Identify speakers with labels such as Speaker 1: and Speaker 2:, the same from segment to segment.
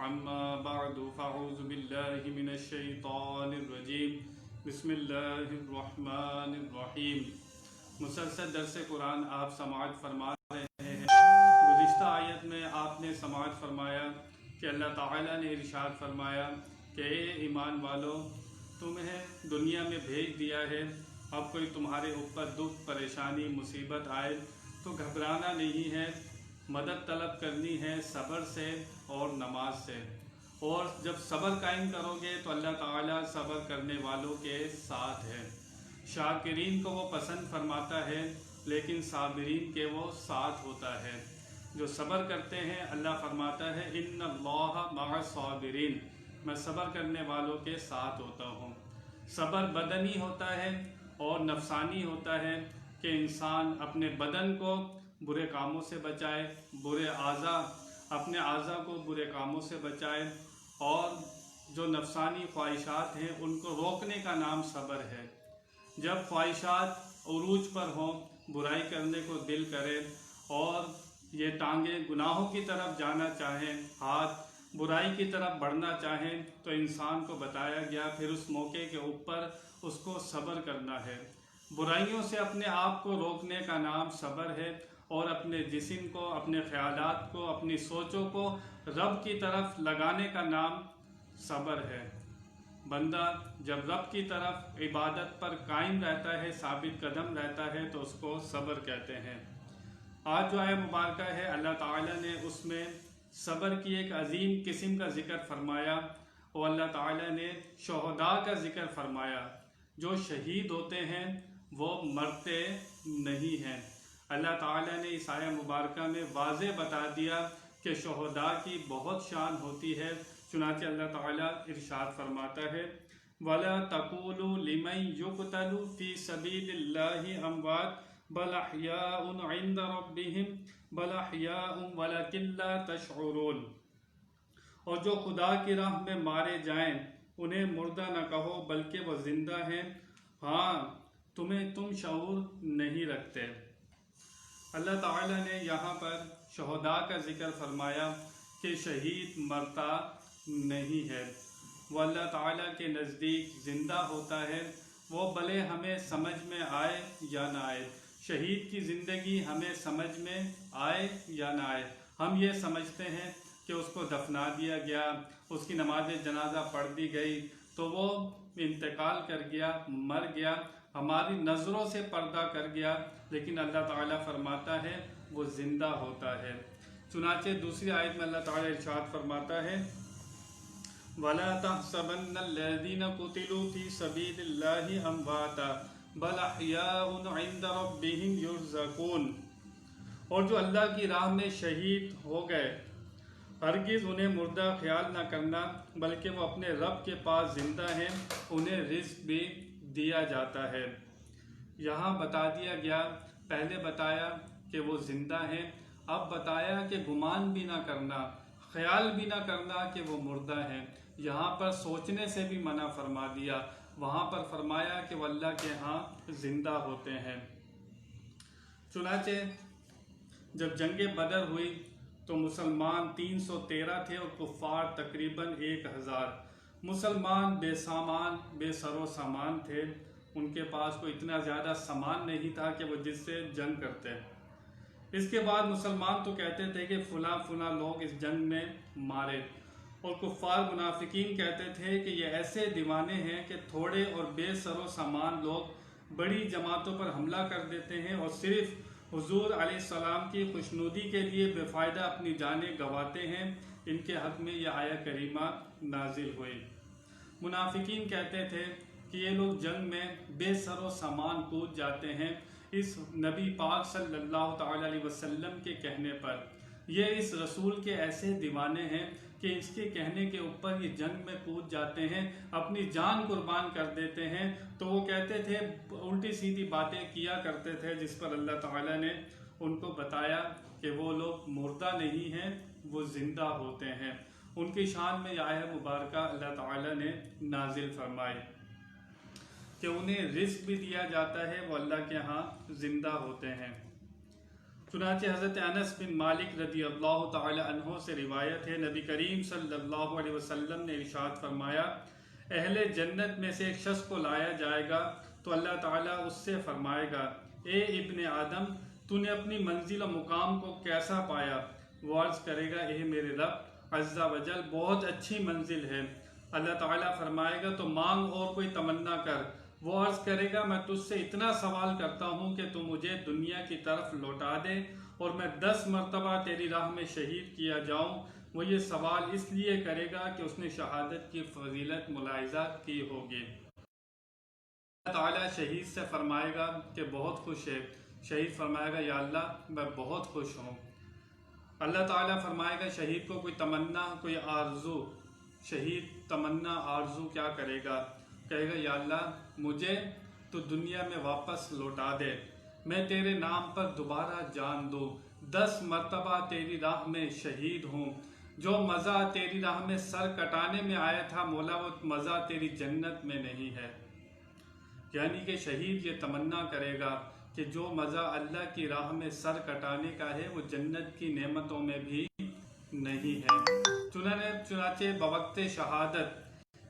Speaker 1: अम्मा बअदु फ़अऊज़ु बिल्लाहि मिनश शैतानिर रजीम बिस्मिल्लाहिर रहमानिर रहीम। मुसलसल दर्स कुरान आप समाअत फरमा रहे हैं। गुज़िश्ता आयत में आपने समाअत फरमाया कि अल्लाह ताला ने इरशाद फरमाया कि ए ईमान वालों, तुम्हें दुनिया में भेज दिया है, अब कोई तुम्हारे ऊपर दुख परेशानी मुसीबत आए तो घबराना नहीं है, मदद तलब करनी है सब्र से और नमाज से। और जब सब्र कायम करोगे तो अल्लाह ताला सब्र करने वालों के साथ है। शाकिरीन को वो पसंद फरमाता है लेकिन साबिरीन के वो साथ होता है। जो सब्र करते हैं अल्लाह फरमाता है इन्नल्लाह मअस साबिरीन, मैं सब्र करने वालों के साथ होता हूँ। सब्र बदनी होता है और नफसानी होता है कि इंसान अपने बदन को बुरे कामों से बचाए, अपने आज़ा को बुरे कामों से बचाए, और जो नफसानी ख्वाहिशात हैं उनको रोकने का नाम सब्र है। जब ख्वाहिशात उरूज पर हों, बुराई करने को दिल करे और ये टांगें गुनाहों की तरफ जाना चाहें, हाथ बुराई की तरफ बढ़ना चाहें, तो इंसान को बताया गया फिर उस मौके के ऊपर उसको सब्र करना है। बुराइयों से अपने आप को रोकने का नाम सब्र है और अपने जिस्म को, अपने ख्यालात को, अपनी सोचों को रब की तरफ लगाने का नाम सब्र है। बंदा जब रब की तरफ इबादत पर कायम रहता है, साबित कदम रहता है, तो उसको सब्र कहते हैं। आज जो आया मुबारका है, अल्लाह ताला ने उसमें सब्र की एक अजीम किस्म का जिक्र फरमाया और अल्लाह ताला ने शोहदा का जिक्र फरमाया। जो शहीद होते हैं वो मरते नहीं हैं। अल्लाह ताला ने इस आया मुबारका में वाज़े बता दिया कि शोहदा की बहुत शान होती है। चुनांचे अल्लाह ताला इरशाद फरमाता है वला तक़ूलू लिमन युक़तलू फ़ी सबीलिल्लाहि अमवात बल अहयाउन इंदा रब्बिहिम बल अहयाउन वलकिन ला तशऊरून। और जो खुदा की राह में मारे जाएं उन्हें मुर्दा न कहो बल्कि वह जिंदा हैं, हाँ तुम शऊर नहीं रखते। अल्लाह ताला ने यहाँ पर शोहदा का जिक्र फरमाया कि शहीद मरता नहीं है, वो अल्लाह ताला के नज़दीक ज़िंदा होता है। वो भले हमें समझ में आए या ना आए, शहीद की ज़िंदगी हमें समझ में आए या ना आए, हम ये समझते हैं कि उसको दफना दिया गया, उसकी नमाज जनाजा पढ़ दी गई तो वो इंतकाल कर गया, मर गया, हमारी नज़रों से पर्दा कर गया, लेकिन अल्लाह ताला फरमाता है वो ज़िंदा होता है। चुनाचे दूसरी आयत में अल्लाह ताला इरशाद फरमाता है वला तहसबन्नल्लज़ीना कुतिलू फ़ी सबीलिल्लाहि अमवाता बल अहयाउन इंदा रब्बिहिम युरज़क़ून। और जो अल्लाह की राह में शहीद हो गए, हरगिज़ उन्हें मुर्दा ख्याल न करना, बल्कि वो अपने रब के पास ज़िंदा हैं, उन्हें रिज़्क़ भी दिया जाता है। यहाँ बता दिया गया, पहले बताया कि वो ज़िंदा हैं, अब बताया कि गुमान भी ना करना, ख्याल भी ना करना कि वो मुर्दा हैं। यहाँ पर सोचने से भी मना फरमा दिया, वहाँ पर फरमाया कि वो अल्लाह के यहाँ ज़िंदा होते हैं। चुनाचे जब जंग बदर हुई तो मुसलमान 313 थे और कुफ़ार तकरीबन 1000। मुसलमान बेसामान बेसरो सामान थे, उनके पास कोई इतना ज़्यादा सामान नहीं था कि वो जिससे जंग करते। इसके बाद मुसलमान तो कहते थे कि फ़ुला फ़ुला लोग इस जंग में मारे, और कुफ़ार मुनाफिकीन कहते थे कि ये ऐसे दीवाने हैं कि थोड़े और बेसरो सामान लोग बड़ी जमातों पर हमला कर देते हैं और सिर्फ हुजूर अलैहिस्सलाम की खुशनुदी के लिए बेफ़ायदा अपनी जानें गंवाते हैं। इनके हक़ में यह आया करीमा नाजिल हुई। मुनाफिकीन कहते थे कि ये लोग जंग में बेसरो सामान कूद जाते हैं इस नबी पाक सल्लल्लाहु ताला अलैहि वसल्लम के कहने पर। ये इस रसूल के ऐसे दीवाने हैं कि इसके कहने के ऊपर ये जंग में कूद जाते हैं, अपनी जान कुर्बान कर देते हैं। तो वो कहते थे, उल्टी सीधी बातें किया करते थे, जिस पर अल्लाह ताला ने उनको बताया कि वो लोग मुर्दा नहीं हैं, वो ज़िंदा होते हैं। उनकी शान में यह आयत मुबारक अल्लाह ताला ने नाजिल फरमाई कि उन्हें रिज़्क़ भी दिया जाता है, वो अल्लाह के यहाँ ज़िंदा होते हैं। चुनांचे हज़रत अनस बिन मालिक रदी अल्लाह ताला अन्हो से रिवायत है, नबी करीम सल्लल्लाहु अलैहि वसल्लम ने इरशाद फरमाया, अहले जन्नत में से एक शख्स को लाया जाएगा तो अल्लाह ताला उससे फरमाएगा, ए इब्ने आदम, तूने अपनी मंजिल और मुकाम को कैसा पाया? वो अर्ज़ करेगा, ए मेरे रब अज़्ज़ा वजल, बहुत अच्छी मंजिल है। अल्लाह ताला फरमाएगा, तो मांग और कोई तमन्ना कर। वो अर्ज़ करेगा, मैं तुझसे इतना सवाल करता हूँ कि तू मुझे दुनिया की तरफ लौटा दे और मैं 10 मरतबा तेरी राह में शहीद किया जाऊँ। वो ये सवाल इसलिए करेगा कि उसने शहादत की फजीलत मुलाहिज़ा की होगी। अल्लाह ताला शहीद से फरमाएगा कि बहुत खुश है। शहीद फरमाएगा, या अल्लाह मैं बहुत खुश हूँ। अल्लाह ताला फरमाएगा शहीद को कोई तमन्ना, कोई आरजू। शहीद तमन्ना आरजू क्या करेगा? कहेगा, या अल्लाह मुझे तो दुनिया में वापस लौटा दे, मैं तेरे नाम पर दोबारा जान दूँ, 10 मरतबा तेरी राह में शहीद हूँ। जो मज़ा तेरी राह में सर कटाने में आया था मौला, वो मज़ा तेरी जन्नत में नहीं है। यानी कि शहीद ये तमन्ना करेगा कि जो मज़ा अल्लाह की राह में सर कटाने का है वो जन्नत की नेमतों में भी नहीं है। चुनाचे बवक्ते शहादत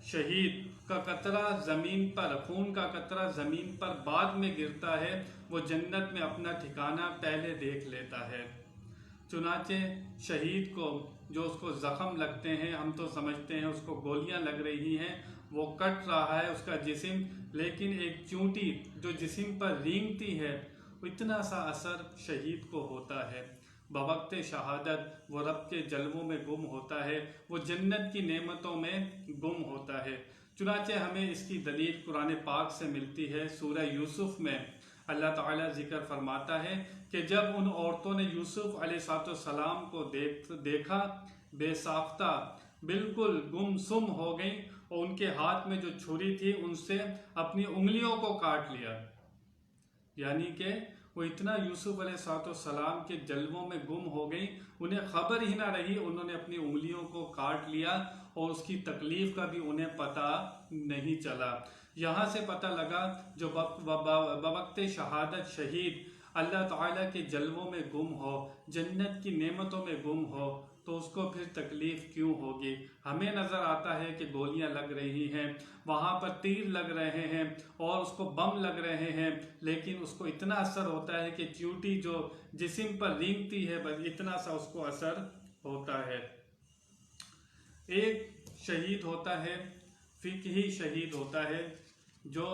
Speaker 1: शहीद का कतरा ज़मीन पर, खून का कतरा ज़मीन पर बाद में गिरता है, वो जन्नत में अपना ठिकाना पहले देख लेता है। चुनाचे शहीद को जो उसको ज़ख़म लगते हैं, हम तो समझते हैं उसको गोलियां लग रही हैं, वो कट रहा है उसका जिस्म, लेकिन एक चूंटी जो जिस्म पर रेंगती है, इतना सा असर शहीद को होता है। बवक्ते शहादत वो रब के जलवों में गुम होता है, वो जन्नत की नेमतों में गुम होता है। चुनाचे हमें इसकी दलील कुरान पाक से मिलती है। सूरह यूसुफ में अल्लाह ताला जिक्र फरमाता है कि जब उन औरतों ने यूसुफ अलैहिस्सलाम को देखा, बेसाख्ता बिल्कुल गुमसुम हो गई और उनके हाथ में जो छुरी थी उनसे अपनी उंगलियों को काट लिया। यानी कि वो इतना यूसुफ अलैहिस्सलाम के जलवों में गुम हो गई, उन्हें खबर ही ना रही, उन्होंने अपनी उंगलियों को काट लिया और उसकी तकलीफ का भी उन्हें पता नहीं चला। यहाँ से पता लगा जो बवक्ते शहादत शहीद अल्लाह ताला के जलवों में गुम हो, जन्नत की नेमतों में गुम हो, तो उसको फिर तकलीफ क्यों होगी? हमें नज़र आता है कि गोलियां लग रही हैं, वहाँ पर तीर लग रहे हैं और उसको बम लग रहे हैं, लेकिन उसको इतना असर होता है कि च्यूटी जो जिस्म पर रेंगती है, बस इतना सा उसको असर होता है। एक शहीद होता है, फिकही शहीद होता है, जो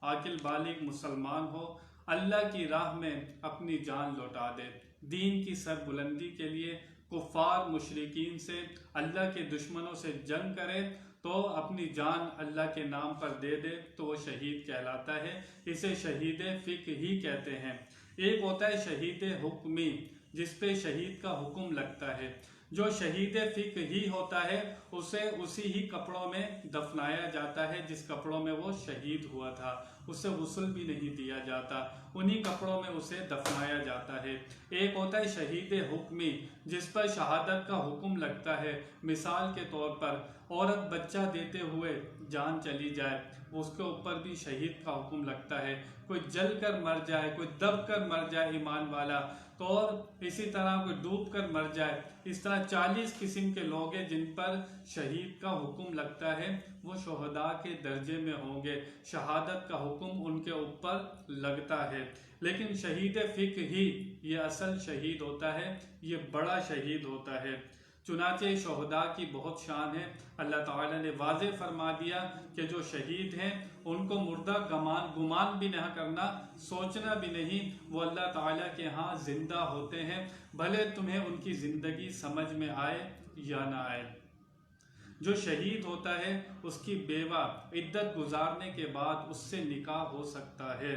Speaker 1: आकिल बालिग मुसलमान हो, अल्लाह की राह में अपनी जान लौटा दे, दीन की सरबुलंदी के लिए कुफ़ार मुशरिकीन से, अल्लाह के दुश्मनों से जंग करे तो अपनी जान अल्लाह के नाम पर दे दे, तो वो शहीद कहलाता है। इसे शहीद फिकही कहते हैं। एक होता है शहीद हुक्मी, जिस पे शहीद का हुक्म लगता है। जो शहीद फिकही होता है उसे उसी ही कपड़ों में दफनाया जाता है जिस कपड़ों में वो शहीद हुआ था, उसे गुस्ल भी नहीं दिया जाता, उन्हीं कपड़ों में उसे दफनाया जाता है। एक होता है शहीद हुक्मी, जिस पर शहादत का हुक्म लगता है। मिसाल के तौर पर औरत बच्चा देते हुए जान चली जाए, उसके ऊपर भी शहीद का हुक्म लगता है। कोई जल कर मर जाए, कोई दब कर मर जाए ईमान वाला, तो और इसी तरह कोई डूब कर मर जाए। इस तरह 40 किस्म के लोग हैं जिन पर शहीद का हुक्म लगता है, वो शुहदा के दर्जे में होंगे, शहादत का हुक्म उनके ऊपर लगता है। लेकिन शहीद फिकही ये असल शहीद होता है, ये बड़ा शहीद होता है। चुनाचे शुहदा की बहुत शान है। अल्लाह ताला ने वाज़े फरमा दिया कि जो शहीद हैं उनको मुर्दा गुमान भी नहीं करना, सोचना भी नहीं, वो अल्लाह ताला के यहाँ जिंदा होते हैं, भले तुम्हें उनकी ज़िंदगी समझ में आए या ना आए। जो शहीद होता है उसकी बेवा इद्दत गुजारने के बाद उससे निकाह हो सकता है,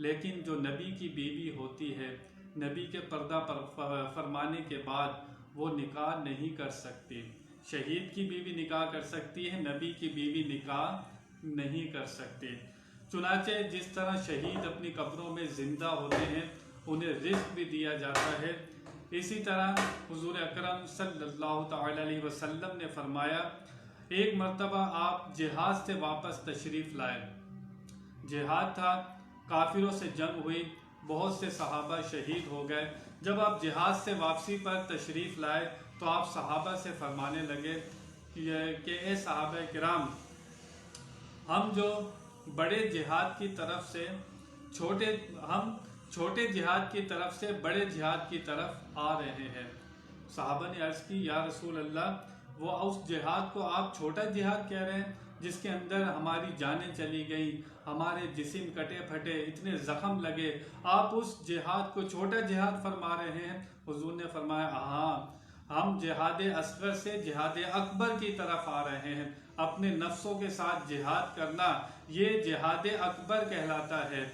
Speaker 1: लेकिन जो नबी की बीवी होती है, नबी के पर्दा पर फरमाने के बाद वो निकाह नहीं कर सकती। शहीद की बीवी निकाह कर सकती है, नबी की बीवी निकाह नहीं कर सकती। चुनाचे जिस तरह शहीद अपनी कब्रों में जिंदा होते हैं, उन्हें रिज़्क़ भी दिया जाता है, इसी तरह हुजूर अकरम सल्लल्लाहु अलैहि वसल्लम ने फरमाया, एक मर्तबा आप जिहाद से वापस तशरीफ़ लाए। जिहाद था, काफिरों से जंग हुई, बहुत से सहाबा शहीद हो गए। जब आप जिहाद से वापसी पर तशरीफ़ लाए तो आप सहाबा से फरमाने लगे कि ए सहाबा किराम, हम जो बड़े जिहाद की तरफ से छोटे जिहाद की तरफ से बड़े जिहाद की तरफ आ रहे हैं। सहाबा ने अर्ज़ की, या रसूल अल्लाह, वो उस जिहाद को आप छोटा जिहाद कह रहे हैं जिसके अंदर हमारी जानें चली गई, हमारे जिस्म कटे फटे, इतने ज़ख्म लगे, आप उस जिहाद को छोटा जिहाद फरमा रहे हैं? हुजूर ने फरमाया, हाँ, हम जिहाद असगर से जिहाद अकबर की तरफ आ रहे हैं। अपने नफ्सों के साथ जिहाद करना ये जिहाद अकबर कहलाता है।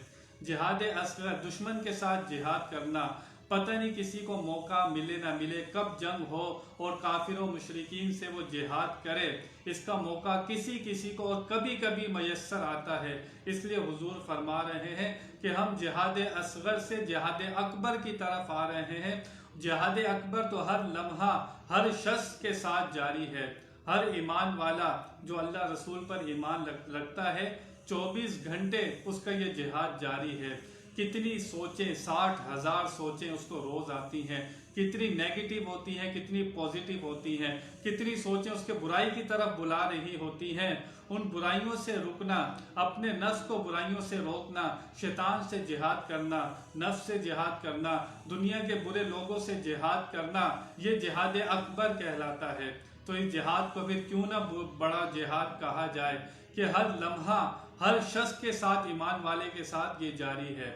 Speaker 1: जिहाद असगर, दुश्मन के साथ जिहाद करना, पता नहीं किसी को मौका मिले ना मिले, कब जंग हो और काफिरों मुशरिकीन से वो जिहाद करे, इसका मौका किसी किसी को और कभी कभी मयस्सर आता है। इसलिए हुजूर फरमा रहे हैं कि हम जिहाद असगर से जिहाद अकबर की तरफ आ रहे हैं। जिहाद अकबर तो हर लम्हा हर शख्स के साथ जारी है। हर ईमान वाला जो अल्लाह रसूल पर ईमान रखता है, 24 घंटे उसका ये जिहाद जारी है। कितनी सोचें, 60,000 सोचें उसको रोज आती हैं, कितनी नेगेटिव होती हैं, कितनी पॉजिटिव होती हैं, कितनी सोचें उसके बुराई की तरफ बुला रही होती हैं। उन बुराइयों से रुकना, अपने नफ्स को बुराइयों से रोकना, शैतान से जिहाद करना, नफ्स से जिहाद करना, दुनिया के बुरे लोगों से जिहाद करना, ये जिहाद अकबर कहलाता है। तो इस जिहाद को फिर क्यों ना बड़ा जिहाद कहा जाए कि हर लम्हा हर शख्स के साथ, ईमान वाले के साथ ये जारी है।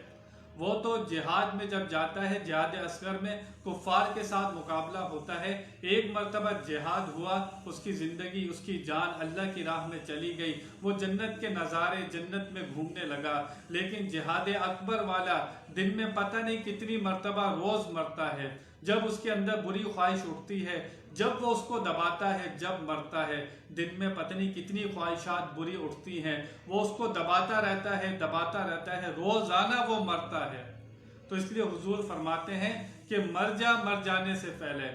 Speaker 1: वो तो जिहाद में जब जाता है, जिहाद असगर में कुफ्फार के साथ मुकाबला होता है, एक मरतबा जिहाद हुआ, उसकी ज़िंदगी, उसकी जान अल्लाह की राह में चली गई, वो जन्नत के नज़ारे, जन्नत में घूमने लगा। लेकिन जिहाद अकबर वाला दिन में पता नहीं कितनी मरतबा रोज़ मरता है। जब उसके अंदर बुरी ख्वाहिश उठती है, जब वो उसको दबाता है, जब मरता है, दिन में पता नहीं कितनी ख्वाहिशात बुरी उठती हैं, वो उसको दबाता रहता है, रोजाना वो मरता है। तो इसलिए हुजूर फरमाते हैं कि मर जाने से पहले,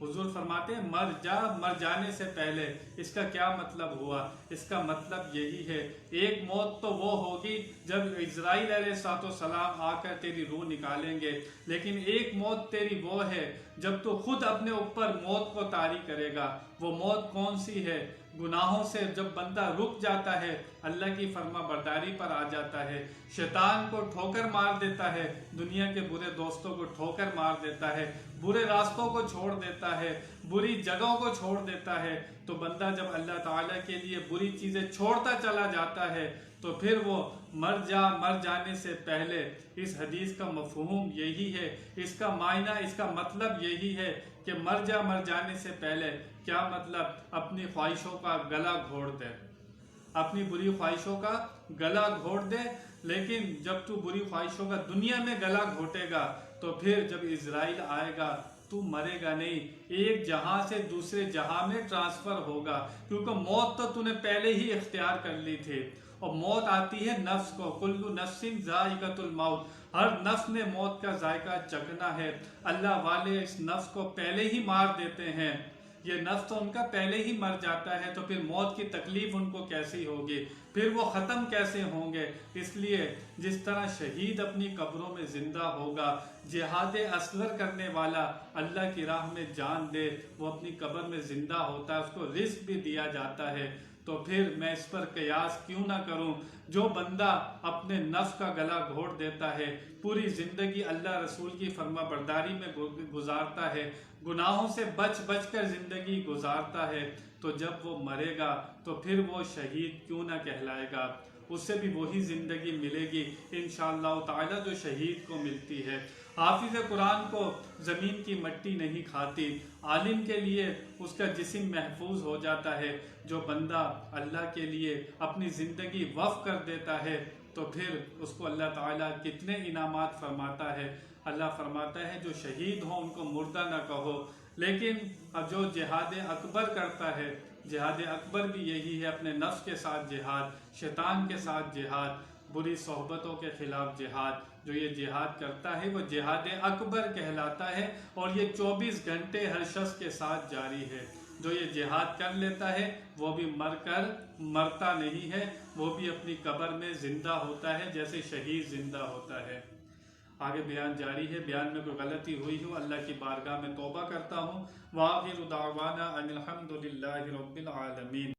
Speaker 1: हुजूर फरमाते हैं मर जाने से पहले। इसका क्या मतलब हुआ? इसका मतलब यही है, एक मौत तो वो होगी जब इज़राइल अलैहिस्सलाम आकर तेरी रूह निकालेंगे, लेकिन एक मौत तेरी वो है जब तो खुद अपने ऊपर मौत को तारी करेगा। वो मौत कौन सी है? गुनाहों से जब बंदा रुक जाता है, अल्लाह की फर्मा बरदारी पर आ जाता है, शैतान को ठोकर मार देता है, दुनिया के बुरे दोस्तों को ठोकर मार देता है, बुरे रास्तों को छोड़ देता है, बुरी जगहों को छोड़ देता है, तो बंदा जब अल्लाह ताला के लिए बुरी चीजें छोड़ता चला जाता है, तो फिर वो मर जाने से पहले, इस हदीस का मफहूम यही है, इसका मायना, इसका मतलब यही है कि मर जाने से पहले क्या मतलब? अपनी ख्वाहिशों का गला घोड़ दे, अपनी बुरी ख्वाहिशों का गला घोड़ दे। लेकिन जब तू बुरी ख्वाहिशों का दुनिया में गला घोटेगा, तो फिर जब इज़राइल आएगा, तू मरेगा नहीं, एक जहां से दूसरे जहां में ट्रांसफर होगा, क्योंकि मौत तो तूने पहले ही इख्तियार कर ली थी। और मौत आती है नफ्स को, कुल्लु नफ्सिन ज़ाइक़तुल मौत, हर नफ्स ने मौत का जायका चखना है। अल्लाह वाले इस नफ्स को पहले ही मार देते हैं, ये नफ्स तो उनका पहले ही मर जाता है, तो फिर मौत की तकलीफ उनको कैसी होगी, फिर वो ख़त्म कैसे होंगे। इसलिए जिस तरह शहीद अपनी कब्रों में जिंदा होगा, जिहाद असगर करने वाला अल्लाह की राह में जान दे, वो अपनी कब्र में जिंदा होता है, उसको रिस्क भी दिया जाता है। तो फिर मैं इस पर कयास क्यों ना करूं? जो बंदा अपने नफ्स का गला घोट देता है, पूरी जिंदगी अल्लाह रसूल की फर्मा बरदारी में गुजारता है, गुनाहों से बच कर जिंदगी गुजारता है, तो जब वो मरेगा तो फिर वो शहीद क्यों ना कहलाएगा? उससे भी वही जिंदगी मिलेगी इंशाअल्लाह ताला जो शहीद को मिलती है। हाफिज कुरान को ज़मीन की मट्टी नहीं खाती, आलिम के लिए उसका जिस्म महफूज हो जाता है। जो बंदा अल्लाह के लिए अपनी ज़िंदगी वफ़ कर देता है, तो फिर उसको अल्लाह ताला कितने इनामात फरमाता है। अल्लाह फरमाता है जो शहीद हो उनको मुर्दा ना कहो, लेकिन अब जो जिहाद अकबर करता है, जिहाद अकबर भी यही है, अपने नफ्स के साथ जिहाद, शैतान के साथ जिहाद, बुरी सोहबतों के खिलाफ जिहाद, जो ये जिहाद करता है वो जिहाद अकबर कहलाता है। और ये 24 घंटे हर शख्स के साथ जारी है। जो ये जिहाद कर लेता है वो भी मरता नहीं है, वो भी अपनी कब्र में जिंदा होता है, जैसे शहीद जिंदा होता है। आगे बयान जारी है। बयान में कोई गलती हुई हो अल्लाह की बारगाह में तौबा करता हूँ। वाखिर दावाना अनिल हम्दुलिल्लाहि रब्बिल आलमीन।